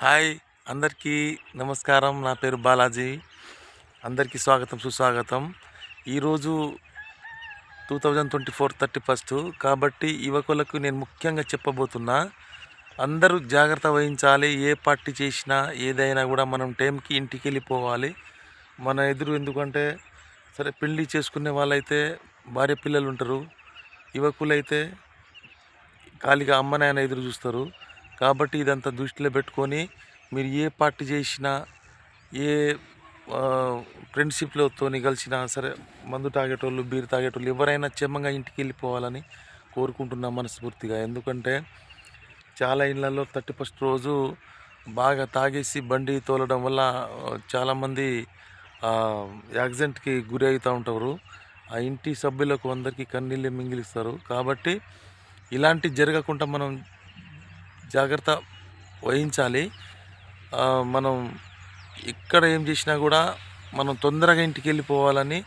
Hi అందరికీ నమస్కారం. నా పేరు బాలాజీ. అందరికీ స్వాగతం సుస్వాగతం. ఈరోజు 2024 31 కాబట్టి యువకులకు నేను ముఖ్యంగా చెప్పబోతున్నా, అందరూ జాగ్రత్త వహించాలి. ఏ పార్టీ చేసినా ఏదైనా కూడా మనం టైంకి ఇంటికి వెళ్ళిపోవాలి. మన ఎదురు ఎందుకంటే సరే పెళ్ళి చేసుకునే వాళ్ళైతే భార్య పిల్లలు ఉంటారు, యువకులైతే ఖాళీగా అమ్మ నాయన ఎదురు చూస్తారు. కాబట్టి ఇదంతా దృష్టిలో పెట్టుకొని మీరు ఏ పార్టీ చేసినా, ఏ ఫ్రెండ్షిప్లతోని కలిసినా సరే, మందు తాగేటోళ్ళు, బీర్ తాగేటోళ్ళు ఎవరైనా క్షేమంగా ఇంటికి వెళ్ళిపోవాలని కోరుకుంటున్నాం మనస్ఫూర్తిగా. ఎందుకంటే చాలా ఇళ్లలో 31 రోజు బాగా తాగేసి బండి తోలడం వల్ల చాలామంది యాక్సిడెంట్కి గురి అవుతూ ఉంటారు. ఆ ఇంటి సభ్యులకు అందరికీ కన్నీళ్ళు మింగిలిస్తారు. కాబట్టి ఇలాంటి జరగకుండా మనం జాగ్రత్త వహించాలి. మనం ఎక్కడ ఏం చేసినా కూడా మనం తొందరగా ఇంటికి వెళ్ళిపోవాలని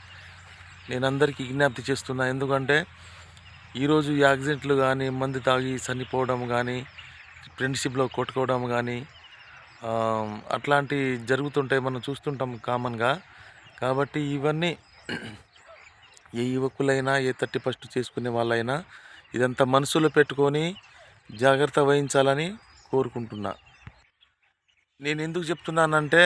నేను అందరికీ విజ్ఞప్తి చేస్తున్నా. ఎందుకంటే ఈరోజు యాక్సిడెంట్లు కానీ, మందు తాగి చనిపోవడం కానీ, ఫ్రెండ్షిప్లో కొట్టుకోవడం కానీ అట్లాంటివి జరుగుతుంటాయి, మనం చూస్తుంటాం కామన్గా. కాబట్టి ఇవన్నీ ఏ యువకులైనా, ఏ 31 చేసుకునే వాళ్ళైనా ఇదంతా మనసులో పెట్టుకొని జాగ్రత్త వహించాలని కోరుకుంటున్నా. నేను ఎందుకు చెప్తున్నానంటే,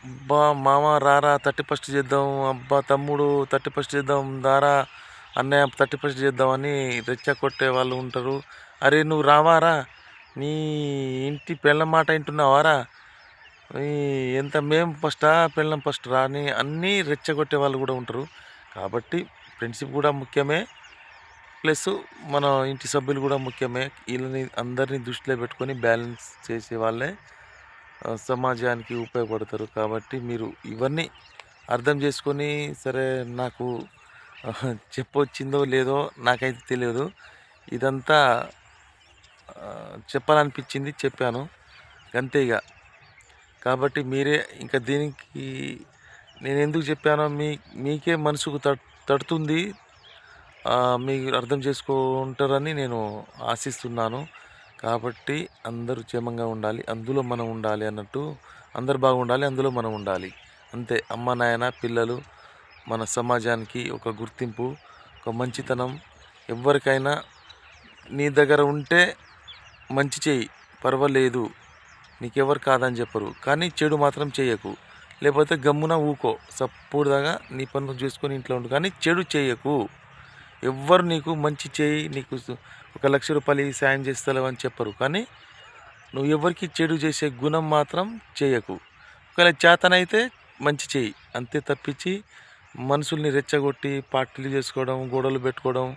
అబ్బా మామ రారా 31 చేద్దాం, అబ్బా తమ్ముడు 31 చేద్దాం, దారా అన్నయ్య 31 చేద్దామని రెచ్చగొట్టే వాళ్ళు ఉంటారు. అరే నువ్వు రావారా, నీ ఇంటి పెళ్ళం మాట వింటున్నావారా, ఎంత మేము ఫస్టా పెళ్ళం ఫస్ట్ రా అని అన్నీ రెచ్చగొట్టే వాళ్ళు కూడా ఉంటారు. కాబట్టి ఫ్రెండ్షిప్ కూడా ముఖ్యమే, ప్లస్ మన ఇంటి సభ్యులు కూడా ముఖ్యమే. వీళ్ళని అందరినీ దృష్టిలో పెట్టుకొని బ్యాలెన్స్ చేసే వాళ్ళే సమాజానికి ఉపయోగపడతారు. కాబట్టి మీరు ఇవన్నీ అర్థం చేసుకొని, సరే నాకు చెప్పొచ్చిందో లేదో నాకైతే తెలియదు, ఇదంతా చెప్పాలనిపించింది చెప్పాను అంతే ఇక. కాబట్టి మీరే ఇంకా దీనికి నేను ఎందుకు చెప్పానో మీకే మనసుకు తడుతుంది, మీరు అర్థం చేసుకుంటారని నేను ఆశిస్తున్నాను. కాబట్టి అందరూ క్షేమంగా ఉండాలి, అందులో మనం ఉండాలి అన్నట్టు. అందరు బాగుండాలి, అందులో మనం ఉండాలి అంతే. అమ్మ నాయన పిల్లలు మన సమాజానికి ఒక గుర్తింపు, ఒక మంచితనం. ఎవరికైనా నీ దగ్గర ఉంటే మంచి చేయి, పర్వాలేదు, నీకెవరు కాదని చెప్పరు. కానీ చెడు మాత్రం చేయకు, లేకపోతే గమ్మున ఊకో, సపోర్ట్గా నీ పనులు చేసుకొని ఇంట్లో ఉండు, కానీ చెడు చేయకు. ఎవ్వరు నీకు మంచి చేయి, నీకు 1,00,000 రూపాయలు సాయం చేస్తలేవు అని చెప్పరు, కానీ నువ్వు ఎవరికి చెడు చేసే గుణం మాత్రం చేయకు. ఒకవేళ చేతనైతే మంచి చేయి, అంతే తప్పించి మనుషుల్ని రెచ్చగొట్టి పార్టీలు చేసుకోవడం, గొడవలు పెట్టుకోవడం,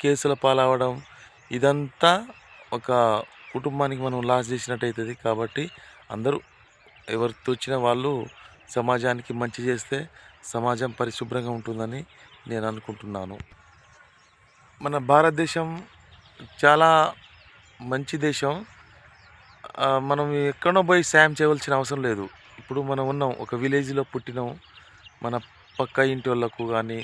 కేసుల పాలవడం, ఇదంతా ఒక కుటుంబానికి మనం లాస్ చేసినట్టు అవుతుంది. కాబట్టి అందరూ ఎవరితో వచ్చిన వాళ్ళు సమాజానికి మంచి చేస్తే సమాజం పరిశుభ్రంగా ఉంటుందని నేను అనుకుంటున్నాను. మన భారతదేశం చాలా మంచి దేశం. మనం ఎక్కడో పోయి సాయం చేయవలసిన అవసరం లేదు. ఇప్పుడు మనం ఉన్నాం ఒక విలేజ్లో పుట్టినాం. మన పక్క ఇంటి వాళ్ళకు కానీ,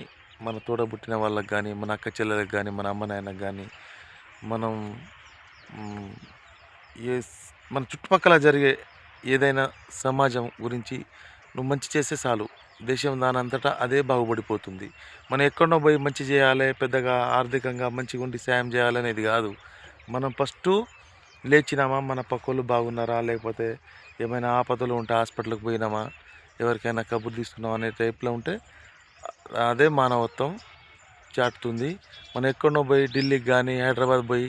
మన తోడబుట్టిన వాళ్ళకి కానీ, మన అక్క చెల్లెలకు కానీ, మన అమ్మ నాయనకు కానీ, మనం ఏ మన చుట్టుపక్కల జరిగే ఏదైనా సమాజం గురించి నువ్వు మంచి చేస్తే చాలు, దేశం దాని అంతటా అదే బాగుపడిపోతుంది. మనం ఎక్కడో పోయి మంచి చేయాలి, పెద్దగా ఆర్థికంగా మంచిగా ఉండి సాయం చేయాలనేది కాదు. మనం ఫస్ట్ లేచినామా, మన పక్కోళ్ళు బాగున్నారా, లేకపోతే ఏమైనా ఆపదలు ఉంటే హాస్పిటల్కి పోయినామా, ఎవరికైనా కబుర్ తీసుకున్నామా అనే టైప్లో ఉంటే అదే మానవత్వం చాటుతుంది. మనం ఎక్కడో పోయి ఢిల్లీకి కానీ, హైదరాబాద్ పోయి,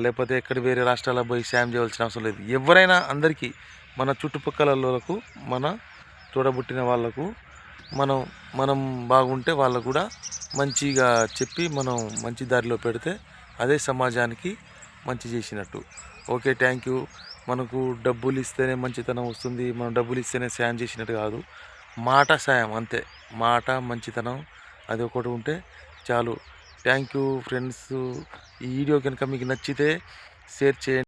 లేకపోతే ఎక్కడ వేరే రాష్ట్రాలకు పోయి సాయం చేయవలసిన అవసరం లేదు. ఎవరైనా అందరికీ, మన చుట్టుపక్కల వాళ్ళకు, మన తోడబుట్టిన వాళ్ళకు మనం బాగుంటే వాళ్ళకు కూడా మంచిగా చెప్పి మనం మంచి దారిలో పెడితే అదే సమాజానికి మంచి చేసినట్టు. Okay, thank you. మనకు డబ్బులు ఇస్తేనే మంచితనం వస్తుంది, మనం డబ్బులు ఇస్తేనే సాయం చేసినట్టు కాదు. మాట సాయం అంతే, మాట మంచితనం అది ఒకటి ఉంటే చాలు. Thank you friends. ఈ వీడియో కనుక మీకు నచ్చితే షేర్ చేయండి.